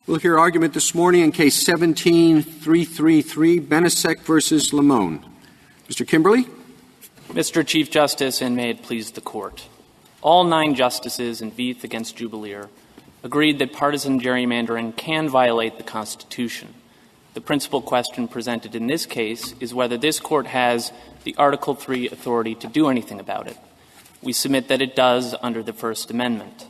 We'll hear argument this morning in Case 17-333, Benisek versus Lamone. Mr. Kimberly. Mr. Chief Justice, and may it please the Court. All 9 justices in Veith against Jubileer agreed that partisan gerrymandering can violate the Constitution. The principal question presented in this case is whether this Court has the Article III authority to do anything about it. We submit that it does under the First Amendment.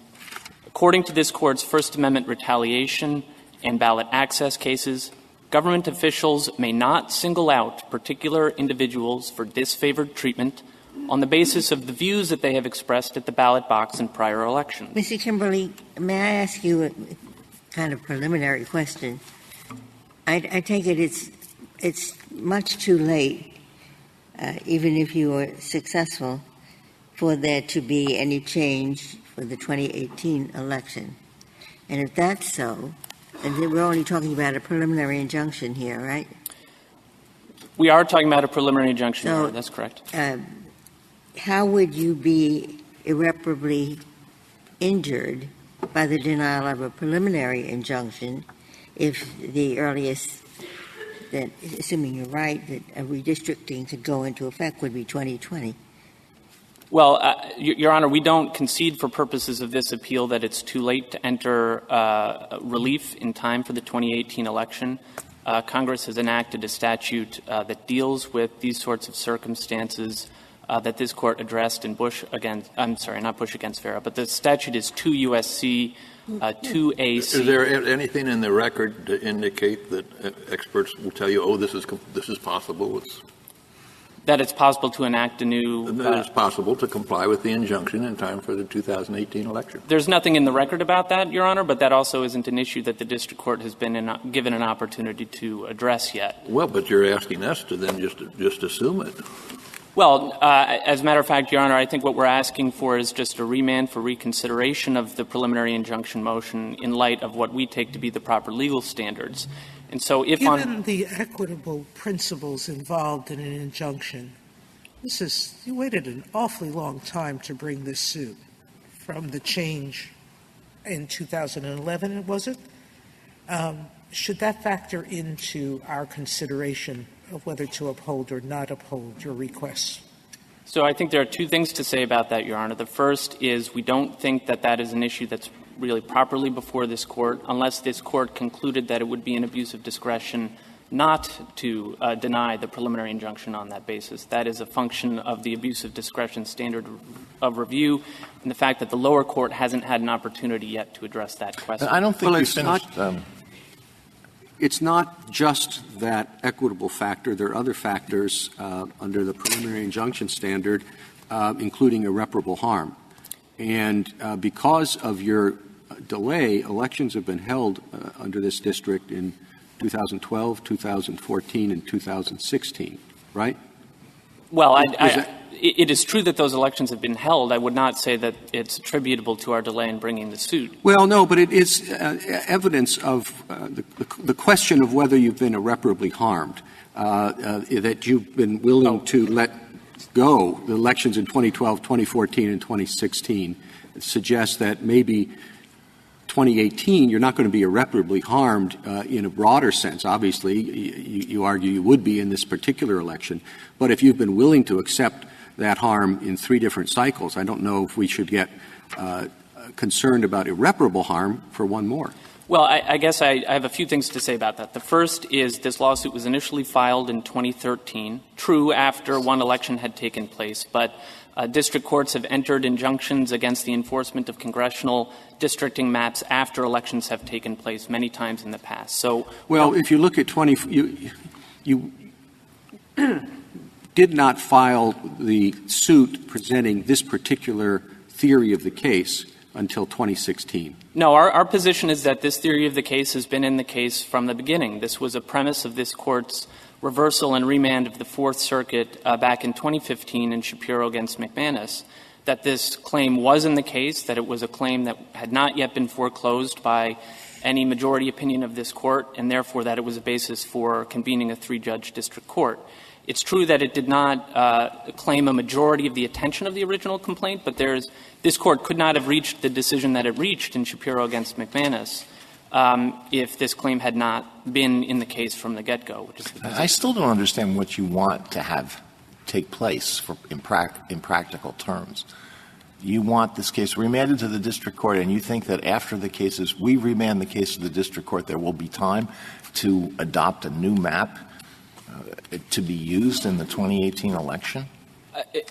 According to this Court's First Amendment retaliation and ballot access cases, government officials may not single out particular individuals for disfavored treatment on the basis of the views that they have expressed at the ballot box in prior elections. Mr. Kimberly, may I ask you a kind of preliminary question? I take it it's much too late, even if you were successful, for there to be any change for the 2018 election. And if that's so, and we're only talking about a preliminary injunction here, right? We are talking about a preliminary injunction here. That's correct. How would you be irreparably injured by the denial of a preliminary injunction if the earliest, that, assuming you're right, that a redistricting to go into effect would be 2020? Well, Your Honor, we don't concede for purposes of this appeal that it's too late to enter relief in time for the 2018 election. Congress has enacted a statute that deals with these sorts of circumstances that this Court addressed in Bush against — I'm sorry, not Bush against Farah, but the statute is 2 U.S.C. 2A. Is there anything in the record to indicate that experts will tell you, oh, this is possible? That it's possible to enact a new — that it's possible to comply with the injunction in time for the 2018 election. There's nothing in the record about that, Your Honor, but that also isn't an issue that the district court has been given an opportunity to address yet. Well, but you're asking us to then just assume it. Well, as a matter of fact, Your Honor, I think what we're asking for is just a remand for reconsideration of the preliminary injunction motion in light of what we take to be the proper legal standards. And so if given the equitable principles involved in an injunction, you waited an awfully long time to bring this suit from the change in 2011, was it? Should that factor into our consideration of whether to uphold or not uphold your requests? So I think there are 2 things to say about that, Your Honor. The first is we don't think that that is an issue that's really properly before this Court unless this Court concluded that it would be an abuse of discretion not to deny the preliminary injunction on that basis. That is a function of the abuse of discretion standard of review and the fact that the lower court hasn't had an opportunity yet to address that question. I don't think it's not just that equitable factor. There are other factors under the preliminary injunction standard, including irreparable harm. And because of your delay, elections have been held under this district in 2012, 2014, and 2016, right? Well, it is true that those elections have been held. I would not say that it's attributable to our delay in bringing the suit. Well, no, but it is evidence of the question of whether you've been irreparably harmed, that you've been willing to let go. The elections in 2012, 2014, and 2016 suggest that maybe 2018 you're not going to be irreparably harmed in a broader sense. Obviously, you argue you would be in this particular election. But if you've been willing to accept that harm in 3 different cycles, I don't know if we should get concerned about irreparable harm for one more. Well, I guess I have a few things to say about that. The first is this lawsuit was initially filed in 2013, true after one election had taken place, but district courts have entered injunctions against the enforcement of congressional districting maps after elections have taken place many times in the past. So, well, if you look at you did not file the suit presenting this particular theory of the case until 2016. No, our position is that this theory of the case has been in the case from the beginning. This was a premise of this Court's reversal and remand of the Fourth Circuit back in 2015 in Shapiro against McManus, that this claim was in the case, that it was a claim that had not yet been foreclosed by any majority opinion of this Court, and therefore that it was a basis for convening a 3-judge district court. It's true that it did not claim a majority of the attention of the original complaint, but this Court could not have reached the decision that it reached in Shapiro against McManus if this claim had not been in the case from the get-go. I still don't understand what you want to have take place in practical terms. You want this case remanded to the district court, and you think that after we remand the case to the district court, there will be time to adopt a new map to be used in the 2018 election?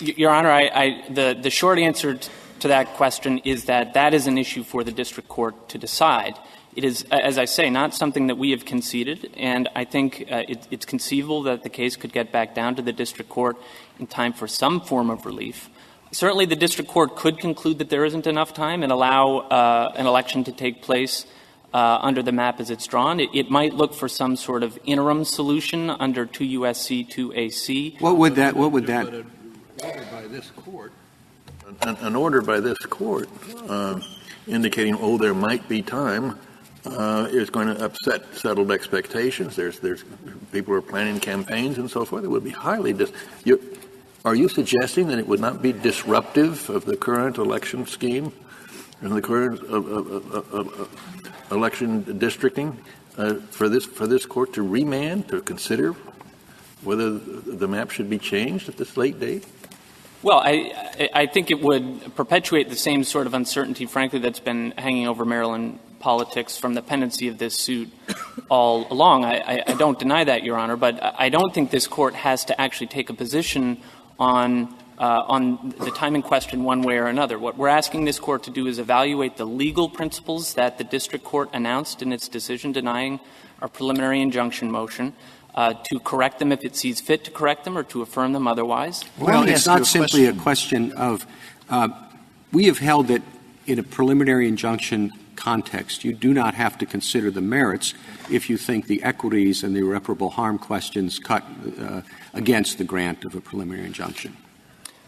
Your Honor, the short answer to that question is that is an issue for the district court to decide. It is, as I say, not something that we have conceded, and I think it's conceivable that the case could get back down to the district court in time for some form of relief. Certainly, the district court could conclude that there isn't enough time and allow an election to take place under the map as it's drawn. It might look for some sort of interim solution under 2 U.S.C. 2AC. What would that? An order by this court indicating, there might be time, is going to upset settled expectations. There's people are planning campaigns and so forth. It would be highly Are you suggesting that it would not be disruptive of the current election scheme and the current election districting for this court to remand, to consider whether the map should be changed at this late date? Well, I think it would perpetuate the same sort of uncertainty, frankly, that's been hanging over Maryland politics from the pendency of this suit all along. I don't deny that, Your Honor, but I don't think this court has to actually take a position on the timing question one way or another. What we're asking this court to do is evaluate the legal principles that the district court announced in its decision denying our preliminary injunction motion, to correct them if it sees fit to correct them or to affirm them otherwise. Well, it's not simply a question of we have held that in a preliminary injunction context, you do not have to consider the merits if you think the equities and the irreparable harm questions cut against the grant of a preliminary injunction.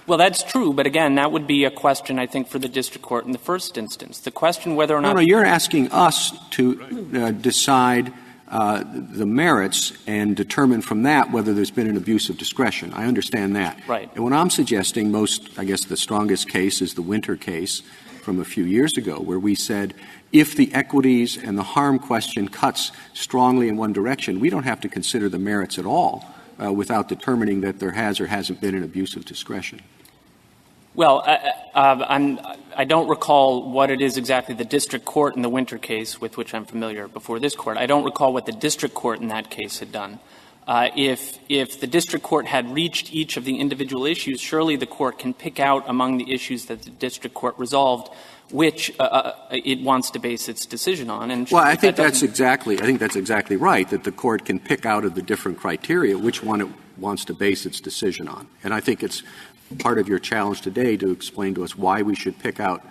Well, that's true, but again, that would be a question, I think, for the district court in the first instance. The question whether or not— No, you're asking us to decide the merits and determine from that whether there's been an abuse of discretion. I understand that. Right. And what I'm suggesting the strongest case is the Winter case from a few years ago, where we said if the equities and the harm question cuts strongly in one direction, we don't have to consider the merits at all without determining that there has or hasn't been an abuse of discretion. Well, I don't recall what it is exactly the district court in the Winter case, with which I'm familiar before this court. I don't recall what the district court in that case had done. If the district court had reached each of the individual issues, surely the court can pick out among the issues that the district court resolved which it wants to base its decision on. And well, I think that's exactly right, that the court can pick out of the different criteria which one it wants to base its decision on. And I think it's part of your challenge today to explain to us why we should pick out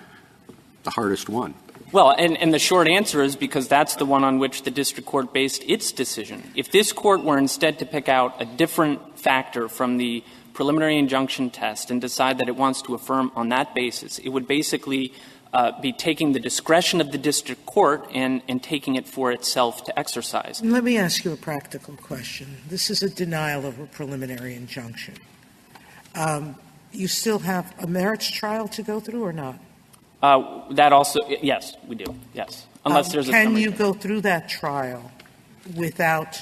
the hardest one. Well, and the short answer is because that's the one on which the district court based its decision. If this court were instead to pick out a different factor from the preliminary injunction test and decide that it wants to affirm on that basis, it would basically be taking the discretion of the district court and taking it for itself to exercise. Let me ask you a practical question. This is a denial of a preliminary injunction. You still have a merits trial to go through or not? That also, yes, we do, yes. Unless there's a Can you go through that trial without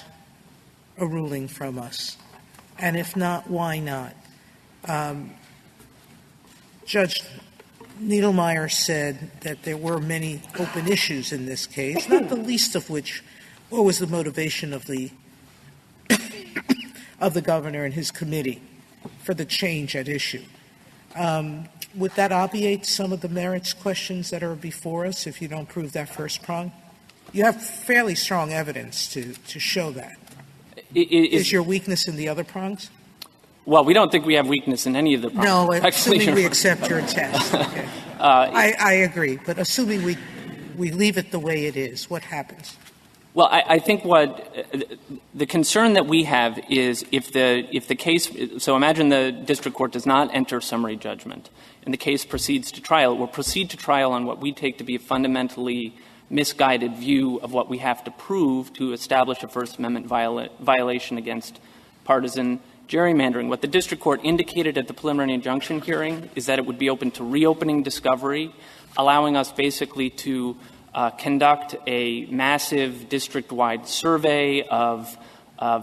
a ruling from us? And if not, why not? Judge Niedermeyer said that there were many open issues in this case, not the least of which, what was the motivation of the of the governor and his committee for the change at issue. Would that obviate some of the merits questions that are before us if you don't prove that first prong? You have fairly strong evidence to show that. Is your weakness in the other prongs? Well, we don't think we have weakness in any of the prongs. No, assuming we accept your test. Okay. I agree, but assuming we leave it the way it is, what happens? Well, I think what the concern that we have is if the case – so imagine the district court does not enter summary judgment and the case proceeds to trial. It will proceed to trial on what we take to be a fundamentally misguided view of what we have to prove to establish a First Amendment violation against partisan gerrymandering. What the district court indicated at the preliminary injunction hearing is that it would be open to reopening discovery, allowing us basically to conduct a massive district-wide survey of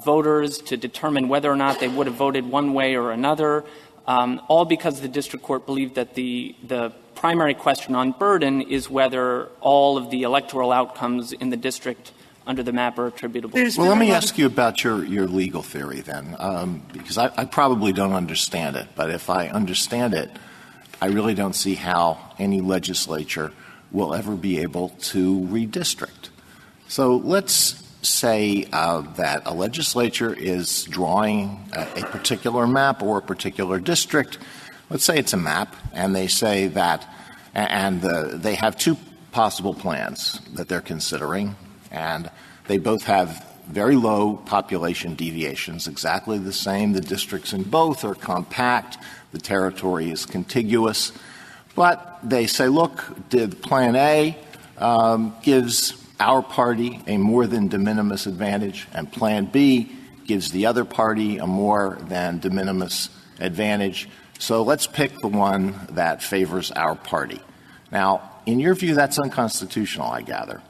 voters to determine whether or not they would have voted one way or another, all because the district court believed that the primary question on burden is whether all of the electoral outcomes in the district under the map are attributable. Well, let me ask you about your legal theory then, because I probably don't understand it. But if I understand it, I really don't see how any legislature will ever be able to redistrict. So let's say that a legislature is drawing a particular map or a particular district. Let's say it's a map, and they say that, and they have two possible plans that they're considering, and they both have very low population deviations, exactly the same. The districts in both are compact. The territory is contiguous. But they say, look, Plan A gives our party a more than de minimis advantage, and Plan B gives the other party a more than de minimis advantage. So let's pick the one that favors our party. Now, in your view, that's unconstitutional, I gather.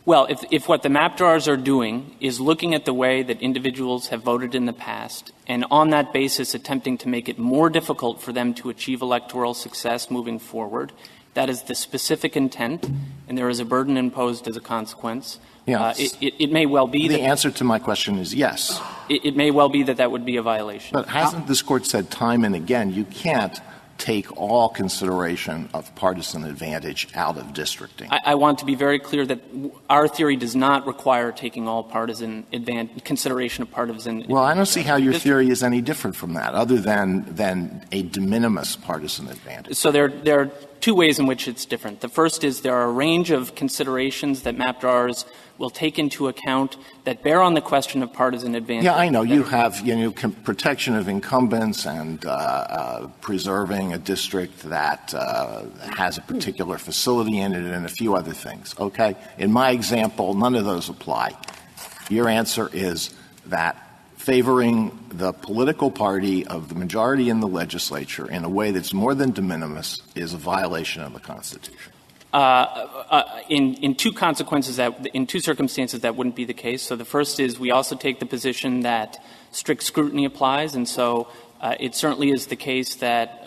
Well, if what the map drawers are doing is looking at the way that individuals have voted in the past and on that basis attempting to make it more difficult for them to achieve electoral success moving forward, that is the specific intent, and there is a burden imposed as a consequence. Yes. It may well be the answer to my question is yes. It may well be that would be a violation. But hasn't this Court said time and again you can't take all consideration of partisan advantage out of districting? I want to be very clear that our theory does not require taking all partisan consideration of partisan. Well, I don't see how your theory is any different from that, other than a de minimis partisan advantage. So there are two ways in which it's different. The first is there are a range of considerations that map drawers will take into account that bear on the question of partisan advantage. Yeah, I know. You have protection of incumbents and preserving a district that has a particular facility in it and a few other things. Okay? In my example, none of those apply. Your answer is that favoring the political party of the majority in the legislature in a way that's more than de minimis is a violation of the Constitution. In two circumstances that wouldn't be the case. So the first is we also take the position that strict scrutiny applies, and so it certainly is the case that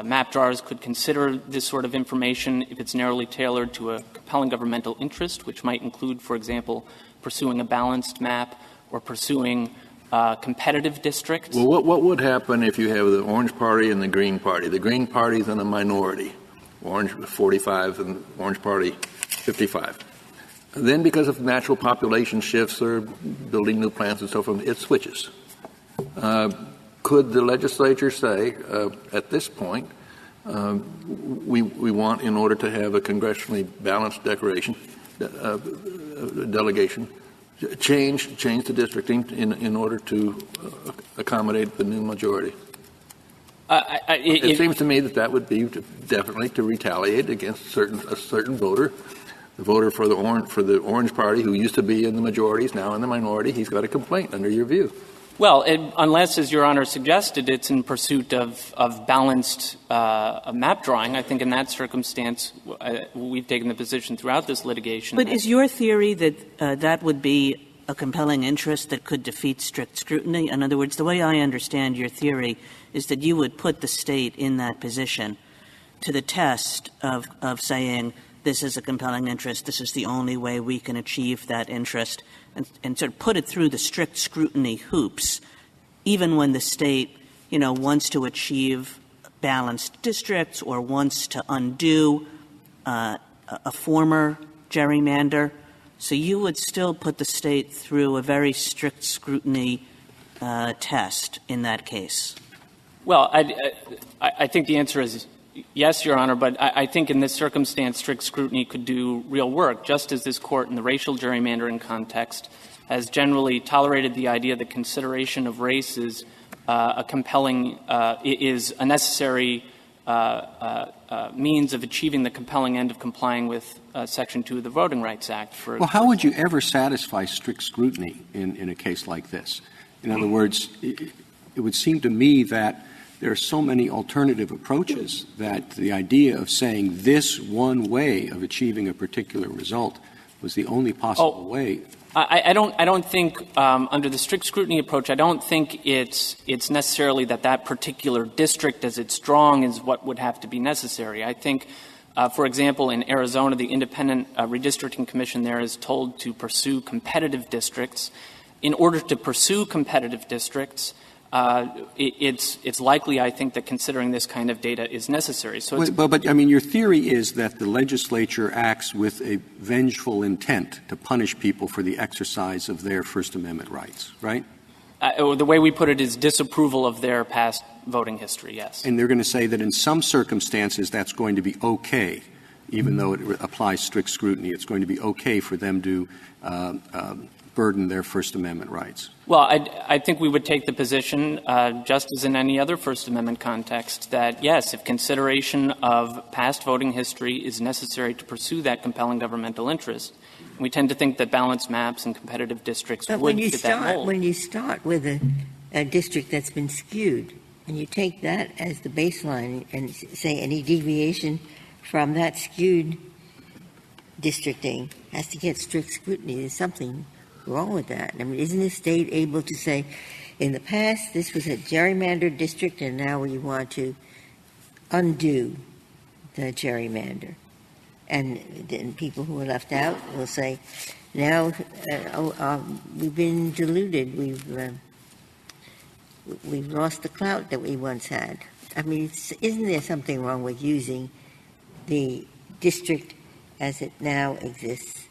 map drawers could consider this sort of information if it's narrowly tailored to a compelling governmental interest, which might include, for example, pursuing a balanced map or pursuing competitive districts. Well, what would happen if you have the Orange Party and the Green Party? The Green Party is in a minority. Orange 45 and Orange Party 55. And then because of natural population shifts or building new plants and so forth, it switches. Could the legislature say at this point we want, in order to have a congressionally balanced delegation, change the districting in order to accommodate the new majority? It seems to me that would be definitely to retaliate against a certain voter. The voter for the Orange Party, who used to be in the majority, is now in the minority. He's got a complaint under your view. Well, unless, as Your Honor suggested, it's in pursuit of balanced map drawing. I think in that circumstance, we've taken the position throughout this litigation. But is your theory that that would be a compelling interest that could defeat strict scrutiny? In other words, the way I understand your theory is that you would put the state in that position to the test of saying this is a compelling interest, this is the only way we can achieve that interest, and sort of put it through the strict scrutiny hoops, even when the state, wants to achieve balanced districts or wants to undo a former gerrymander. So you would still put the state through a very strict scrutiny test in that case? Well, I think the answer is yes, Your Honor, but I think in this circumstance, strict scrutiny could do real work, just as this Court in the racial gerrymandering context has generally tolerated the idea that consideration of race is is a necessary means of achieving the compelling end of complying with Section 2 of the Voting Rights Act. Well, how would you ever satisfy strict scrutiny in a case like this? In other words, it would seem to me that there are so many alternative approaches that the idea of saying this one way of achieving a particular result was the only possible way. I don't think under the strict scrutiny approach, I don't think it's necessarily that particular district as it's strong is what would have to be necessary. I think, for example, in Arizona, the Independent Redistricting Commission there is told to pursue competitive districts. In order to pursue competitive districts, it's likely, I think, that considering this kind of data is necessary. So but I mean, your theory is that the legislature acts with a vengeful intent to punish people for the exercise of their First Amendment rights, right? The way we put it is disapproval of their past voting history, yes. And they're going to say that in some circumstances that's going to be okay, even though it applies strict scrutiny. It's going to be okay for them to burden their First Amendment rights. Well, I think we would take the position, just as in any other First Amendment context, that, yes, if consideration of past voting history is necessary to pursue that compelling governmental interest, we tend to think that balanced maps and competitive districts would fit that mold. When you start with a district that's been skewed, and you take that as the baseline and say any deviation from that skewed districting has to get strict scrutiny, there's something wrong with that. I mean, isn't the state able to say, in the past, this was a gerrymandered district, and now we want to undo the gerrymander? And then people who are left out will say, now we've been diluted. We've lost the clout that we once had. I mean, isn't there something wrong with using the district as it now exists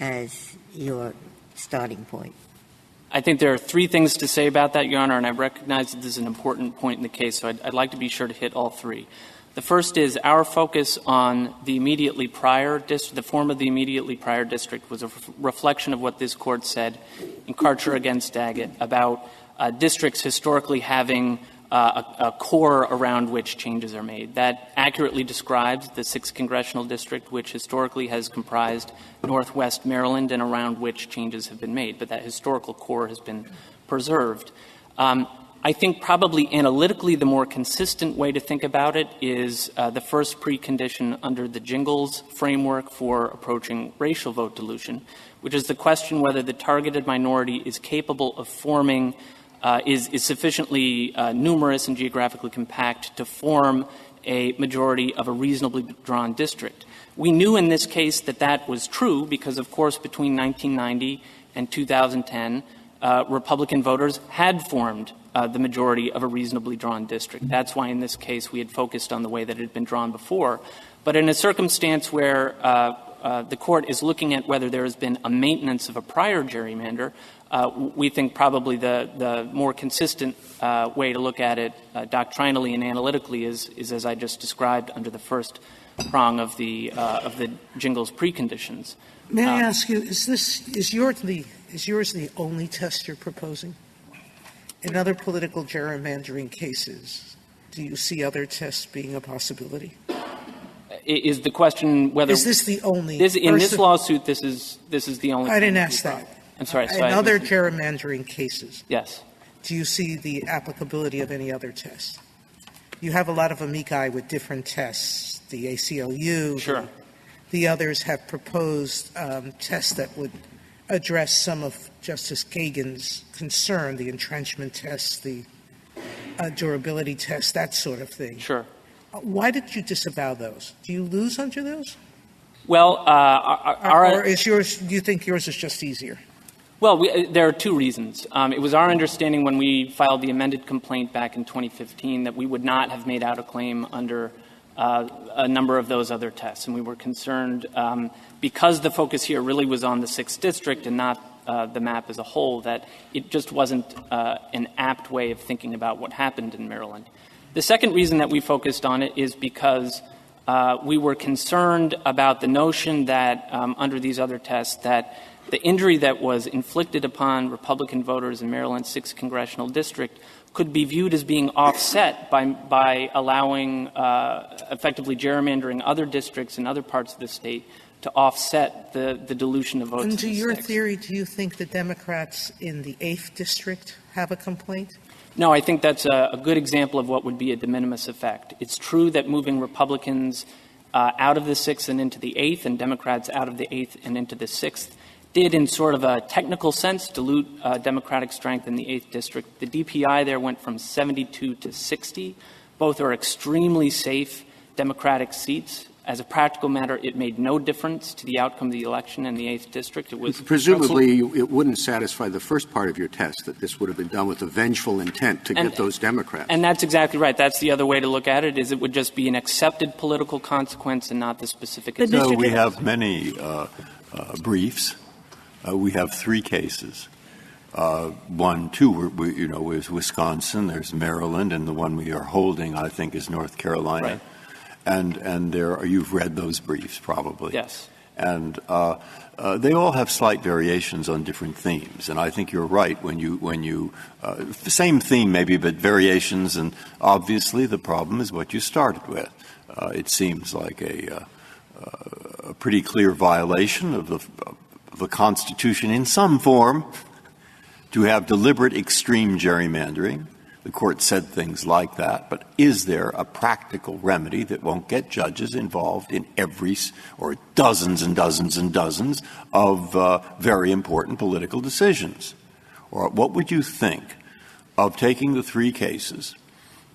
as your starting point? I think there are three things to say about that, Your Honor, and I recognize that this is an important point in the case, so I'd like to be sure to hit all three. The first is our focus on the immediately prior district. The form of the immediately prior district was a reflection of what this Court said in Karcher against Daggett about districts historically having a core around which changes are made. That accurately describes the 6th Congressional District, which historically has comprised Northwest Maryland and around which changes have been made. But that historical core has been preserved. I think probably analytically the more consistent way to think about it is the first precondition under the Jingles framework for approaching racial vote dilution, which is the question whether the targeted minority is capable of forming is sufficiently numerous and geographically compact to form a majority of a reasonably drawn district. We knew in this case that that was true because, of course, between 1990 and 2010, Republican voters had formed the majority of a reasonably drawn district. That's why in this case we had focused on the way that it had been drawn before. But in a circumstance where the Court is looking at whether there has been a maintenance of a prior gerrymander, we think probably the more consistent way to look at it doctrinally and analytically is as I just described under the first prong of the Jingles preconditions. May I ask you, is yours the only test you're proposing? In other political gerrymandering cases, do you see other tests being a possibility? Is the question whether is this the only in this lawsuit? This is the only. I didn't ask that. I'm sorry. In other gerrymandering cases, yes. Do you see the applicability of any other test? You have a lot of amici with different tests. The ACLU, sure. The others have proposed tests that would address some of Justice Kagan's concern, the entrenchment test, the durability test, that sort of thing. Sure. Why did you disavow those? Do you lose under those? Well, or is yours? Do you think yours is just easier? Well, there are two reasons. It was our understanding when we filed the amended complaint back in 2015 that we would not have made out a claim under a number of those other tests, and we were concerned because the focus here really was on the 6th District and not the map as a whole, that it just wasn't an apt way of thinking about what happened in Maryland. The second reason that we focused on it is because we were concerned about the notion that under these other tests that the injury that was inflicted upon Republican voters in Maryland's 6th Congressional District could be viewed as being offset by allowing effectively gerrymandering other districts in other parts of the state to offset the dilution of votes. Under your theory, do you think the Democrats in the 8th District have a complaint? No, I think that's a good example of what would be a de minimis effect. It's true that moving Republicans out of the 6th and into the 8th, and Democrats out of the 8th and into the 6th, did in sort of a technical sense dilute Democratic strength in the 8th district. The DPI there went from 72 to 60. Both are extremely safe Democratic seats. As a practical matter, it made no difference to the outcome of the election in the 8th district. It was presumably it wouldn't satisfy the first part of your test, that this would have been done with a vengeful intent to get those Democrats. And that's exactly right. That's the other way to look at it, is it would just be an accepted political consequence and not the specific. So we have many briefs. We have 3 cases. 1, 2, is Wisconsin. There's Maryland, and the one we are holding, I think, is North Carolina. Right. And you've read those briefs probably. Yes. And they all have slight variations on different themes. And I think you're right when you the same theme maybe, but variations. And obviously the problem is what you started with. It seems like a pretty clear violation of the Constitution in some form to have deliberate extreme gerrymandering. The court said things like that, but is there a practical remedy that won't get judges involved in or dozens and dozens and dozens of very important political decisions? Or what would you think of taking the 3 cases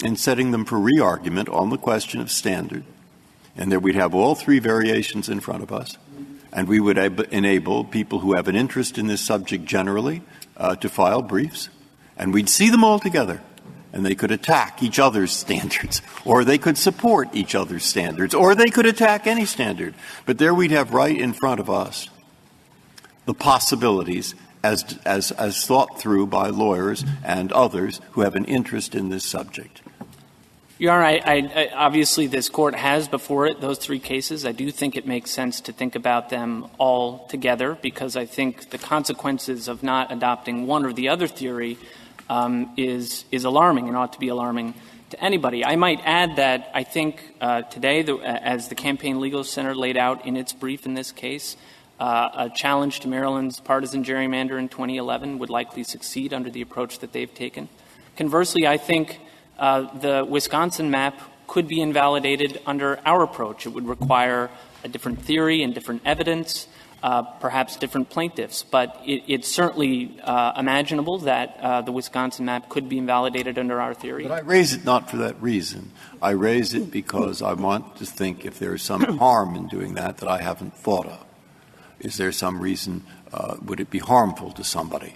and setting them for re-argument on the question of standard, and there we'd have all 3 variations in front of us, and we would enable people who have an interest in this subject generally to file briefs, and we'd see them all together. And they could attack each other's standards, or they could support each other's standards, or they could attack any standard. But there we'd have right in front of us the possibilities as thought through by lawyers and others who have an interest in this subject. Your Honor, I obviously this Court has before it those 3 cases. I do think it makes sense to think about them all together, because I think the consequences of not adopting one or the other theory is alarming and ought to be alarming to anybody. I might add that I think today, as the Campaign Legal Center laid out in its brief in this case, a challenge to Maryland's partisan gerrymander in 2011 would likely succeed under the approach that they've taken. Conversely, I think the Wisconsin map could be invalidated under our approach. It would require a different theory and different evidence, perhaps different plaintiffs. But it's certainly imaginable that the Wisconsin map could be invalidated under our theory. But I raise it not for that reason. I raise it because I want to think if there is some harm in doing that I haven't thought of. Is there some reason, would it be harmful to somebody?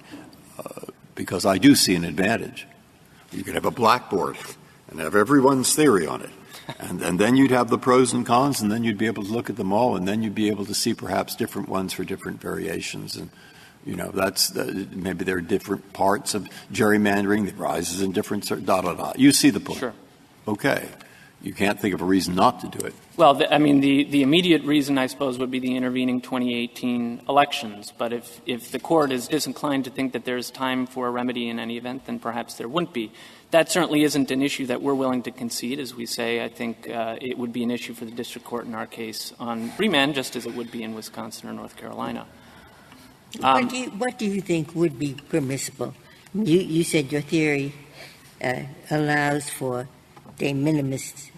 Because I do see an advantage. You could have a blackboard and have everyone's theory on it. And then you'd have the pros and cons, and then you'd be able to look at them all, and then you'd be able to see perhaps different ones for different variations. And, that's maybe there are different parts of gerrymandering that rises in different You see the point. Sure. Okay. You can't think of a reason not to do it. Well, the immediate reason, I suppose, would be the intervening 2018 elections. But if the Court is disinclined to think that there's time for a remedy in any event, then perhaps there wouldn't be. That certainly isn't an issue that we're willing to concede. As we say, I think it would be an issue for the district court in our case on remand, just as it would be in Wisconsin or North Carolina. What do you think would be permissible? You said your theory allows for de minimis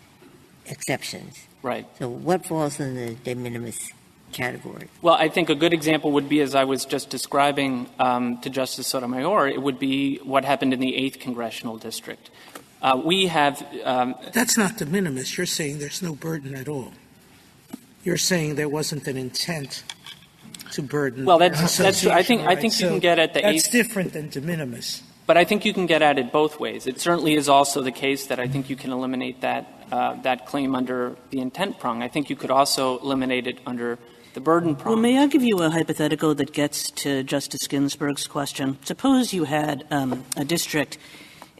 exceptions. Right. So what falls in the de minimis category? Well, I think a good example would be, as I was just describing to Justice Sotomayor, it would be what happened in the 8th Congressional District. We have That's not de minimis. You're saying there's no burden at all. You're saying there wasn't an intent to burden. Well, that's I think you can get at the 8th. That's different than de minimis. But I think you can get at it both ways. It certainly is also the case that I think you can eliminate that claim under the intent prong. I think you could also eliminate it under the burden prong. Well, may I give you a hypothetical that gets to Justice Ginsburg's question? Suppose you had a district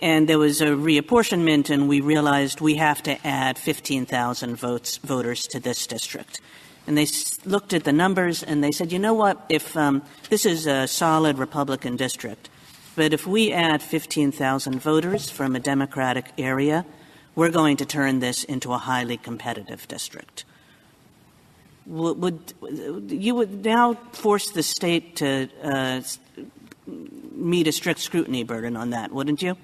and there was a reapportionment and we realized we have to add 15,000 voters to this district. And they looked at the numbers and they said, you know what, if this is a solid Republican district, but if we add 15,000 voters from a Democratic area, we're going to turn this into a highly competitive district. You would now force the state to meet a strict scrutiny burden on that, wouldn't you?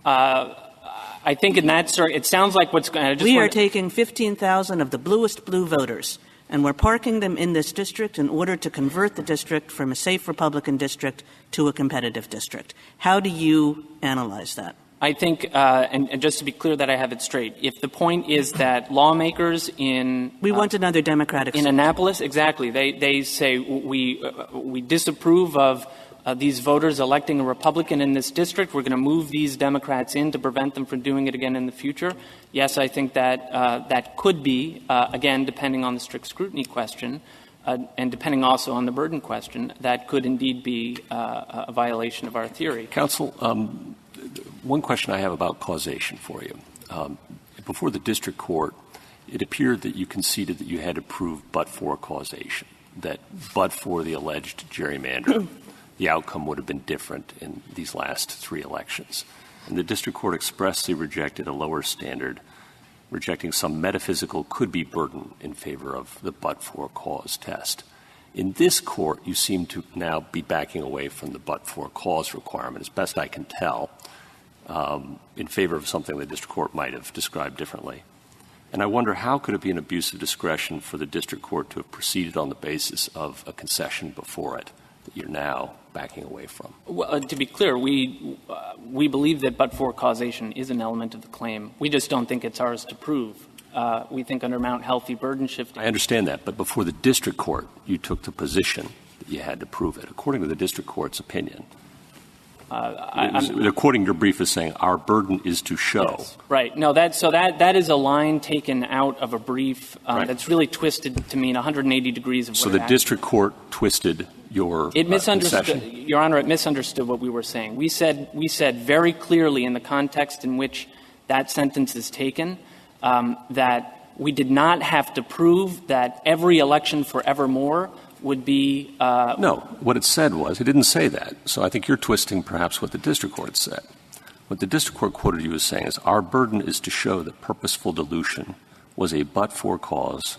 I think in that it sounds like what's going to. We are taking 15,000 of the bluest blue voters, and we're parking them in this district in order to convert the district from a safe Republican district to a competitive district. How do you analyze that? I think, and just to be clear that I have it straight, if the point is that lawmakers in we want another Democratic in Annapolis, exactly, they say we disapprove of these voters electing a Republican in this district. We're going to move these Democrats in to prevent them from doing it again in the future. Yes, I think that that could be, again, depending on the strict scrutiny question and depending also on the burden question, that could indeed be a violation of our theory. Counsel, one question I have about causation for you. Before the district court, it appeared that you conceded that you had to prove but for causation, that but for the alleged gerrymander, the outcome would have been different in these last 3 elections. And the district court expressly rejected a lower standard, rejecting some metaphysical could-be burden in favor of the but-for cause test. In this court, you seem to now be backing away from the but-for cause requirement, as best I can tell, in favor of something the district court might have described differently. And I wonder, how could it be an abuse of discretion for the district court to have proceeded on the basis of a concession before it that you're now backing away from? Well, to be clear, we believe that but-for causation is an element of the claim. We just don't think it's ours to prove. We think under Mount Healthy burden shifting. I understand that, but before the district court, you took the position that you had to prove it. According to the district court's opinion, according to your brief, is saying our burden is to show. Yes, right. No, that is a line taken out of a brief that's really twisted to mean 180 degrees of what So the district court twisted your misunderstood, concession? Your Honor, it misunderstood what we were saying. We said very clearly in the context in which that sentence is taken that we did not have to prove that every election forevermore would be No. What it said was, it didn't say that. So I think you're twisting perhaps what the district court said. What the district court quoted you as saying is, our burden is to show that purposeful dilution was a but-for cause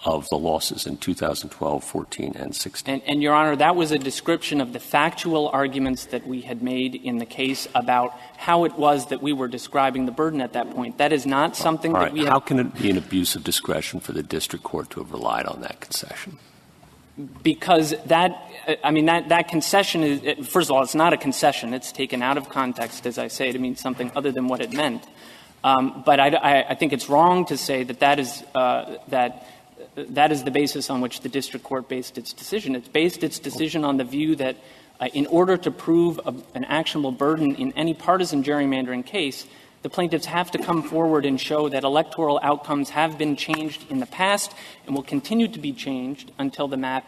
of the losses in 2012, 14, and 16. And, Your Honor, that was a description of the factual arguments that we had made in the case about how it was that we were describing the burden at that point. That is not something that we have. How can it be an abuse of discretion for the district court to have relied on that concession? Because that concession is, first of all, it's not a concession. It's taken out of context, as I say, to mean something other than what it meant. But I think it's wrong to say that is the basis on which the district court based its decision. It's based its decision on the view that in order to prove an actionable burden in any partisan gerrymandering case, the plaintiffs have to come forward and show that electoral outcomes have been changed in the past and will continue to be changed until the map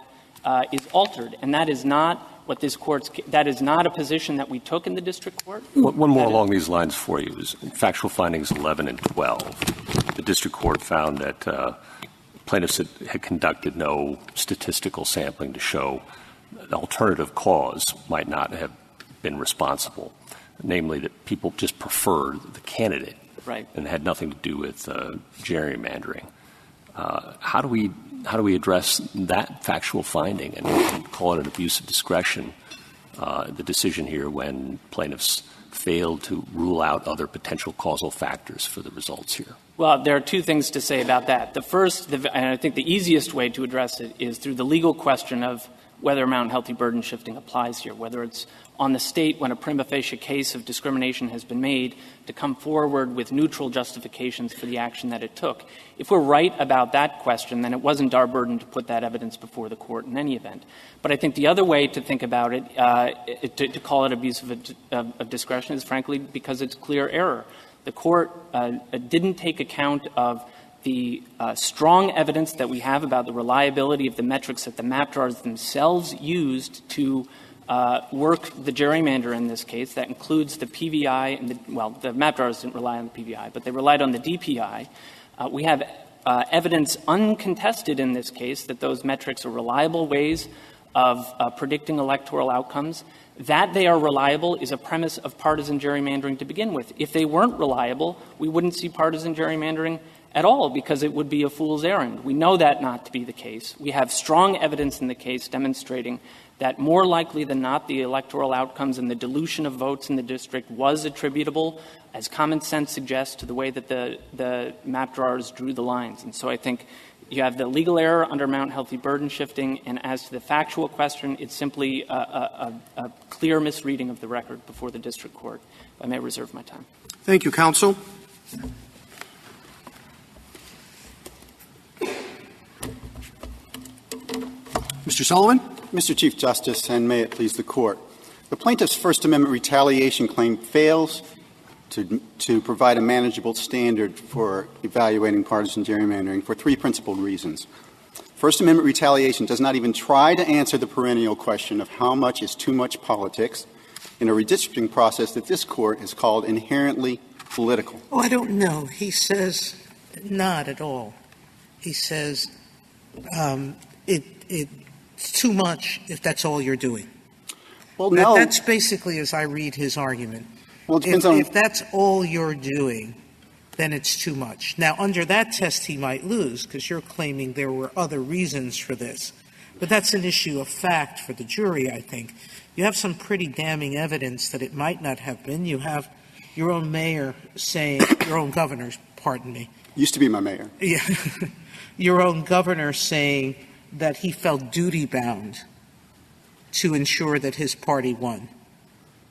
is altered. And that is not what this court's – that is not a position that we took in the district court. One more along these lines for you is in factual findings 11 and 12. The district court found that plaintiffs had conducted no statistical sampling to show an alternative cause might not have been responsible, namely that people just preferred the candidate and had nothing to do with gerrymandering. How do we address that factual finding and call it an abuse of discretion, the decision here when plaintiffs failed to rule out other potential causal factors for the results here? Well, there are two things to say about that. The first, and I think the easiest way to address it, is through the legal question of whether Mount Healthy burden shifting applies here, whether it's on the state when a prima facie case of discrimination has been made to come forward with neutral justifications for the action that it took. If we're right about that question, then it wasn't our burden to put that evidence before the court in any event. But I think the other way to think about it, to call it abuse of discretion, is frankly because it's clear error. The court didn't take account of the strong evidence that we have about the reliability of the metrics that the map drawers themselves used to work the gerrymander in this case. That includes the PVI and the map drawers didn't rely on the PVI, but they relied on the DPI. We have evidence uncontested in this case that those metrics are reliable ways of predicting electoral outcomes. That they are reliable is a premise of partisan gerrymandering to begin with. If they weren't reliable, we wouldn't see partisan gerrymandering at all because it would be a fool's errand. We know that not to be the case. We have strong evidence in the case demonstrating that more likely than not the electoral outcomes and the dilution of votes in the district was attributable, as common sense suggests, to the way that the map drawers drew the lines. And so I think you have the legal error under Mount Healthy burden shifting, and as to the factual question, it's simply a clear misreading of the record before the district court. If I may reserve my time. Thank you, counsel. Mr. Sullivan. Mr. Chief Justice, and may it please the Court. The plaintiff's First Amendment retaliation claim fails to provide a manageable standard for evaluating partisan gerrymandering for three principal reasons. First Amendment retaliation does not even try to answer the perennial question of how much is too much politics in a redistricting process that this Court has called inherently political. Oh, I don't know. He says not at all. He says it's too much if that's all you're doing. Well, no. That's basically as I read his argument. Well, it depends on if that's all you're doing, then it's too much. Now, under that test, he might lose because you're claiming there were other reasons for this. But that's an issue of fact for the jury, I think. You have some pretty damning evidence that it might not have been. You have your own mayor saying, your own governor, pardon me. Used to be my mayor. Yeah. Your own governor saying that he felt duty-bound to ensure that his party won.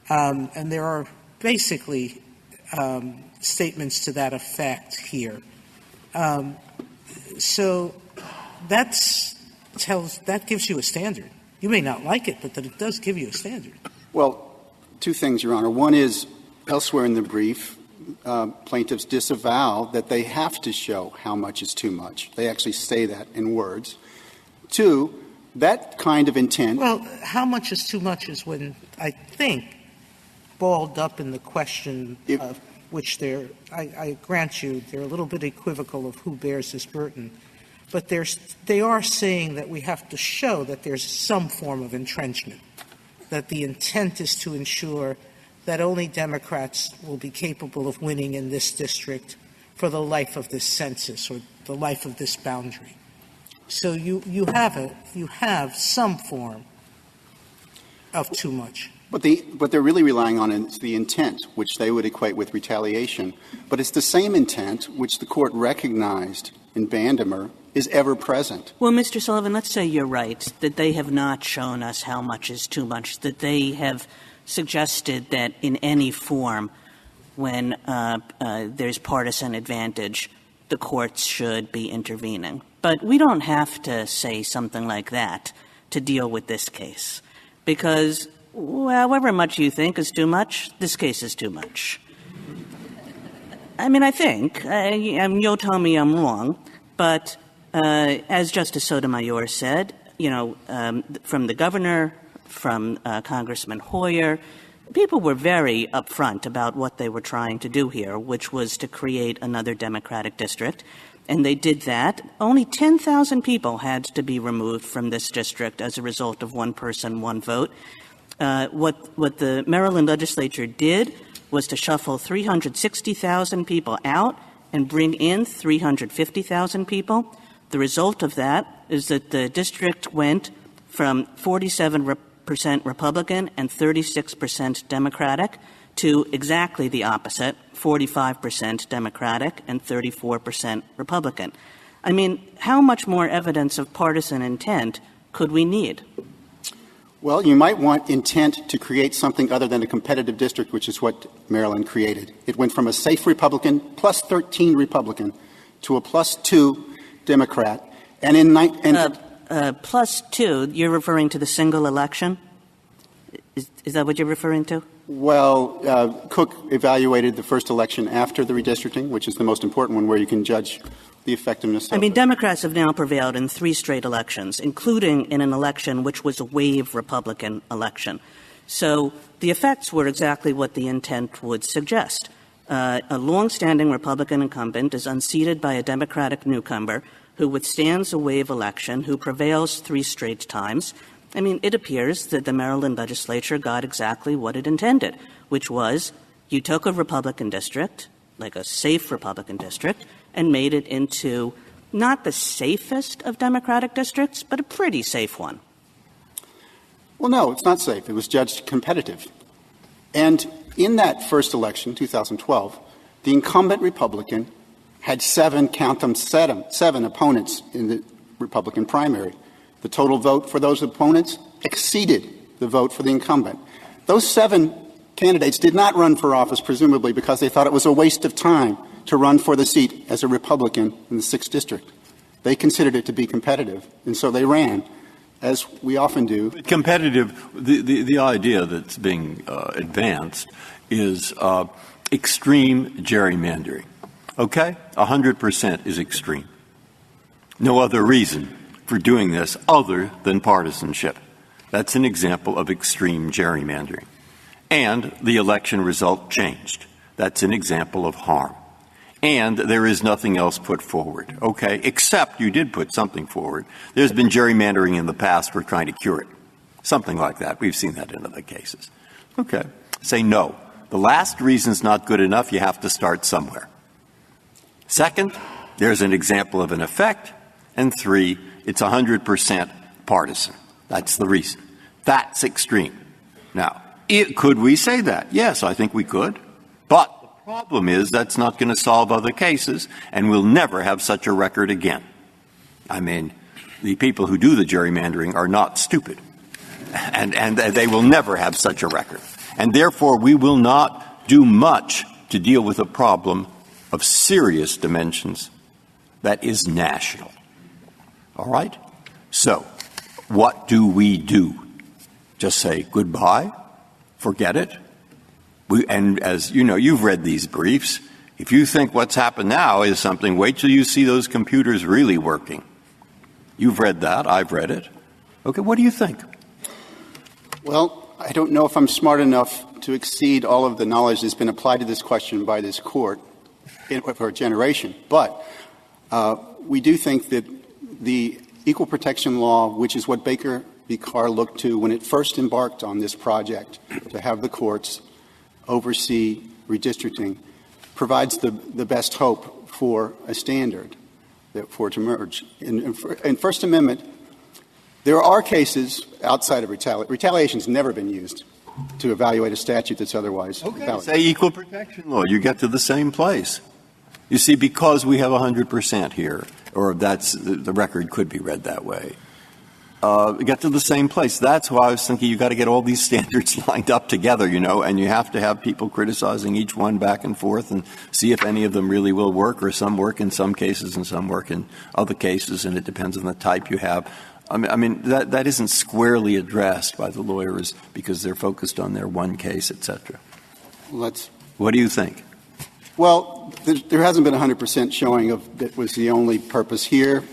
And there are basically statements to that effect here. So that gives you a standard. You may not like it, but that it does give you a standard. Well, two things, Your Honor. One is, elsewhere in the brief, plaintiffs disavow that they have to show how much is too much. They actually say that in words. Two, that kind of intent. Well, how much is too much is when, I think, balled up in the question of which I grant you, they're a little bit equivocal of who bears this burden. But they are saying that we have to show that there's some form of entrenchment, that the intent is to ensure that only Democrats will be capable of winning in this district for the life of this census or the life of this boundary. So you have some form of too much. What they're really relying on is the intent, which they would equate with retaliation. But it's the same intent which the Court recognized in Bandemer is ever present. Well, Mr. Sullivan, let's say you're right, that they have not shown us how much is too much, that they have suggested that in any form when there's partisan advantage, the courts should be intervening. But we don't have to say something like that to deal with this case, because however much you think is too much, this case is too much. I mean, I think, you'll tell me I'm wrong, but as Justice Sotomayor said, from the governor, from Congressman Hoyer, people were very upfront about what they were trying to do here, which was to create another Democratic district. And they did that. Only 10,000 people had to be removed from this district as a result of one person, one vote. What the Maryland legislature did was to shuffle 360,000 people out and bring in 350,000 people. The result of that is that the district went from 47% Republican and 36% Democratic to exactly the opposite, 45% Democratic and 34% Republican. I mean, how much more evidence of partisan intent could we need? Well, you might want intent to create something other than a competitive district, which is what Maryland created. It went from a safe Republican, plus 13 Republican, to a plus 2 Democrat. And plus 2, you're referring to the single election? Is that what you're referring to? Well, Cook evaluated the first election after the redistricting, which is the most important one where you can judge the effectiveness of it. Democrats have now prevailed in 3 straight elections, including in an election which was a wave Republican election. So the effects were exactly what the intent would suggest. A longstanding Republican incumbent is unseated by a Democratic newcomer who withstands a wave election, who prevails 3 straight times. I mean, it appears that the Maryland legislature got exactly what it intended, which was you took a Republican district, like a safe Republican district, and made it into not the safest of Democratic districts, but a pretty safe one. Well, no, it's not safe. It was judged competitive. And in that first election, 2012, the incumbent Republican had seven opponents in the Republican primary. The total vote for those opponents exceeded the vote for the incumbent. Those seven candidates did not run for office, presumably because they thought it was a waste of time to run for the seat as a Republican in the 6th District. They considered it to be competitive, and so they ran, as we often do. Competitive, the idea that's being advanced is extreme gerrymandering. Okay? 100% is extreme. No other reason for doing this other than partisanship. That's an example of extreme gerrymandering. And the election result changed. That's an example of harm. And there is nothing else put forward. Okay? Except you did put something forward. There's been gerrymandering in the past. We're trying to cure it. Something like that. We've seen that in other cases. Okay. Say no. The last reason's not good enough. You have to start somewhere. Second, there's an example of an effect. And 3, it's 100% partisan. That's the reason. That's extreme. Now, could we say that? Yes, I think we could. But the problem is that's not going to solve other cases, and we'll never have such a record again. I mean, the people who do the gerrymandering are not stupid, and they will never have such a record. And therefore, we will not do much to deal with a problem of serious dimensions that is national. All right? So, what do we do? Just say goodbye? Forget it? And as you know, you've read these briefs. If you think what's happened now is something, wait till you see those computers really working. You've read that. I've read it. Okay, what do you think? Well, I don't know if I'm smart enough to exceed all of the knowledge that's been applied to this question by this court for a generation. But we do think that the equal protection law, which is what Baker v. Carr looked to when it first embarked on this project to have the courts oversee redistricting, provides the best hope for a standard for it to emerge. In First Amendment, there are cases outside of retaliation. Retaliation has never been used to evaluate a statute that's otherwise valid. Say equal protection law. You get to the same place. You see, because we have 100% here, or that's the record could be read that way, get to the same place. That's why I was thinking you've got to get all these standards lined up together, you know, and you have to have people criticizing each one back and forth and see if any of them really will work, or some work in some cases and some work in other cases, and it depends on the type you have. I mean that isn't squarely addressed by the lawyers because they're focused on their one case, et cetera. What do you think? Well, there hasn't been 100% showing of that was the only purpose here.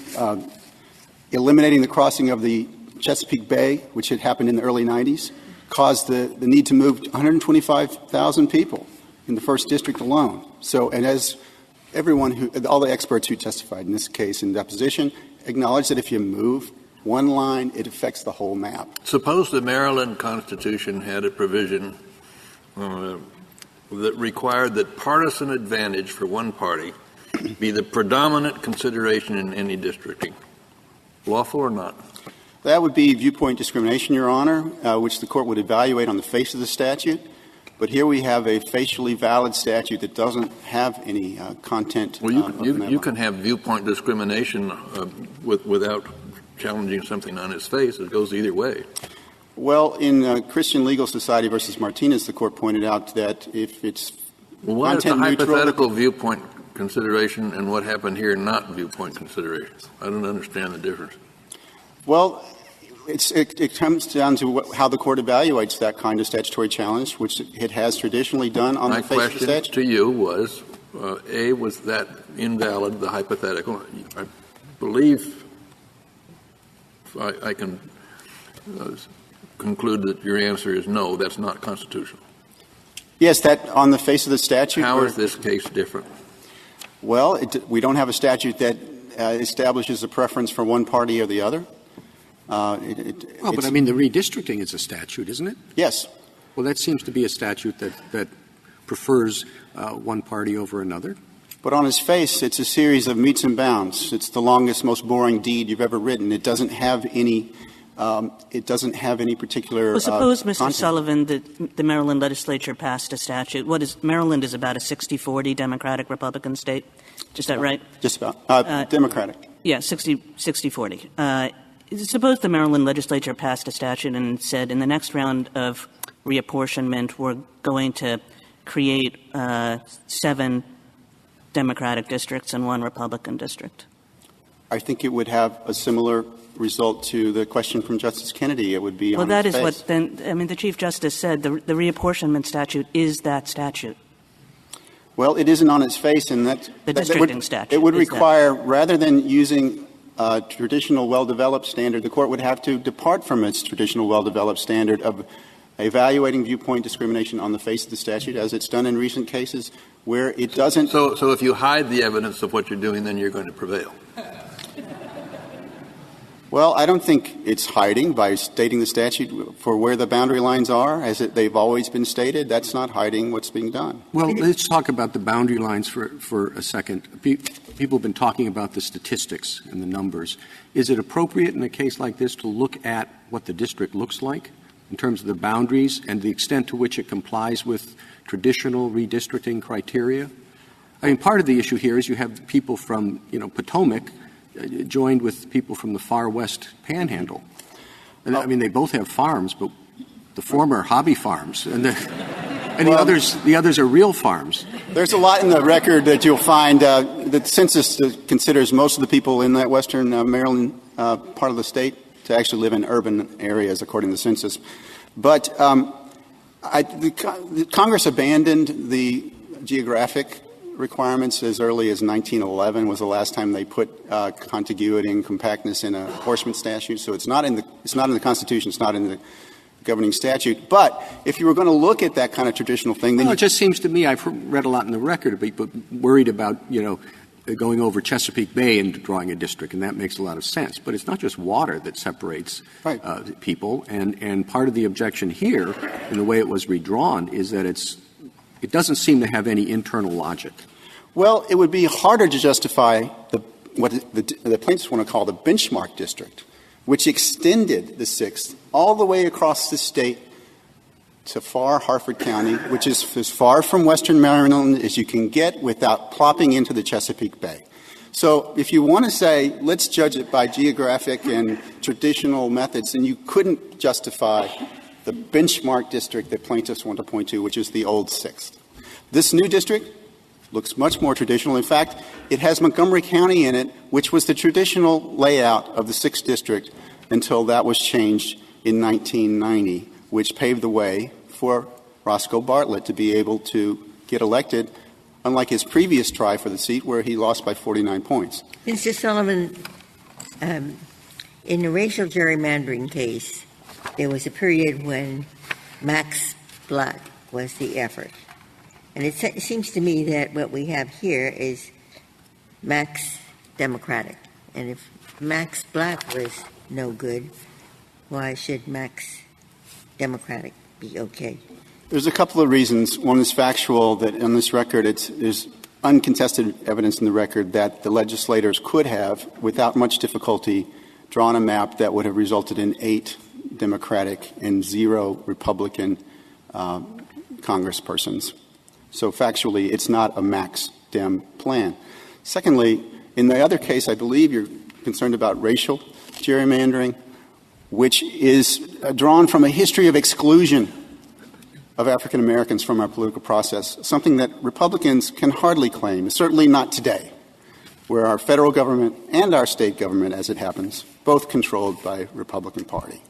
Eliminating the crossing of the Chesapeake Bay, which had happened in the early 90s, caused the need to move 125,000 people in the 1st District alone. So, and as all the experts who testified in this case in deposition acknowledged that if you move one line, it affects the whole map. Suppose the Maryland Constitution had a provision that required that partisan advantage for one party be the predominant consideration in any districting. Lawful or not? That would be viewpoint discrimination, Your Honor, which the court would evaluate on the face of the statute. But here we have a facially valid statute that doesn't have any content. Well, you can have viewpoint discrimination without challenging something on its face. It goes either way. Well, in Christian Legal Society versus Martinez, the court pointed out that if it's why is the hypothetical viewpoint consideration and what happened here not viewpoint consideration? I don't understand the difference. Well, it comes down to how the court evaluates that kind of statutory challenge, which it has traditionally done on the face of the statute. My question to you was, A, was that invalid, the hypothetical? I believe I can conclude that your answer is no, that's not constitutional. Yes, that on the face of the statute. How is this case different? Well, we don't have a statute that establishes a preference for one party or the other. But I mean, the redistricting is a statute, isn't it? Yes. Well, that seems to be a statute that prefers one party over another. But on its face, it's a series of metes and bounds. It's the longest, most boring deed you've ever written. It doesn't have any It doesn't have any particular Well, suppose, Mr. content. Sullivan, that the Maryland legislature passed a statute. Maryland is about a 60-40 Democratic-Republican state. Is that right? Just about. Democratic. Yeah, 60-40. Suppose the Maryland legislature passed a statute and said in the next round of reapportionment we're going to create 7 Democratic districts and 1 Republican district. I think it would have a similar result to the question from Justice Kennedy. It would be Well, on that its is face. what then, I mean, the Chief Justice said the reapportionment statute is that statute. Well, it isn't on its face, and The districting statute. It would is require, rather than using a traditional well-developed standard, the court would have to depart from its traditional well-developed standard of evaluating viewpoint discrimination on the face of the statute, as it's done in recent cases, where it doesn't. So if you hide the evidence of what you're doing, then you're going to prevail. Well, I don't think it's hiding by stating the statute for where the boundary lines are, as they've always been stated. That's not hiding what's being done. Well, let's talk about the boundary lines for a second. People have been talking about the statistics and the numbers. Is it appropriate in a case like this to look at what the district looks like in terms of the boundaries and the extent to which it complies with traditional redistricting criteria? I mean, part of the issue here is you have people from, Potomac joined with people from the far west panhandle. And, I mean, they both have farms, but the former are hobby farms, and the others are real farms. There's a lot in the record that you'll find. The census considers most of the people in that western Maryland part of the state to actually live in urban areas, according to the census. But the Congress abandoned the geographic requirements as early as 1911 was the last time they put contiguity and compactness in a enforcement statute. So it's not in the Constitution. It's not in the governing statute. But if you were going to look at that kind of traditional thing, then it just seems to me, I've read a lot in the record of people worried about, going over Chesapeake Bay and drawing a district, and that makes a lot of sense. But it's not just water that separates people. And part of the objection here, in the way it was redrawn, is that it doesn't seem to have any internal logic. Well, it would be harder to justify what the plaintiffs want to call the benchmark district, which extended the 6th all the way across the state to far Harford County, which is as far from western Maryland as you can get without plopping into the Chesapeake Bay. So if you want to say, let's judge it by geographic and traditional methods, then you couldn't justify the benchmark district that plaintiffs want to point to, which is the old 6th. This new district looks much more traditional. In fact, it has Montgomery County in it, which was the traditional layout of the 6th district until that was changed in 1990, which paved the way for Roscoe Bartlett to be able to get elected, unlike his previous try for the seat where he lost by 49 points. Mr. Sullivan, in the racial gerrymandering case, there was a period when Max Black was the effort. And it seems to me that what we have here is Max Democratic. And if Max Black was no good, why should Max Democratic be okay? There's a couple of reasons. One is factual, that on this record there's uncontested evidence in the record that the legislators could have, without much difficulty, drawn a map that would have resulted in 8 Democratic and 0 Republican congresspersons. So factually, it's not a Max Dem plan. Secondly, in the other case, I believe you're concerned about racial gerrymandering, which is drawn from a history of exclusion of African Americans from our political process, something that Republicans can hardly claim, certainly not today, where our federal government and our state government, as it happens, both controlled by Republican Party.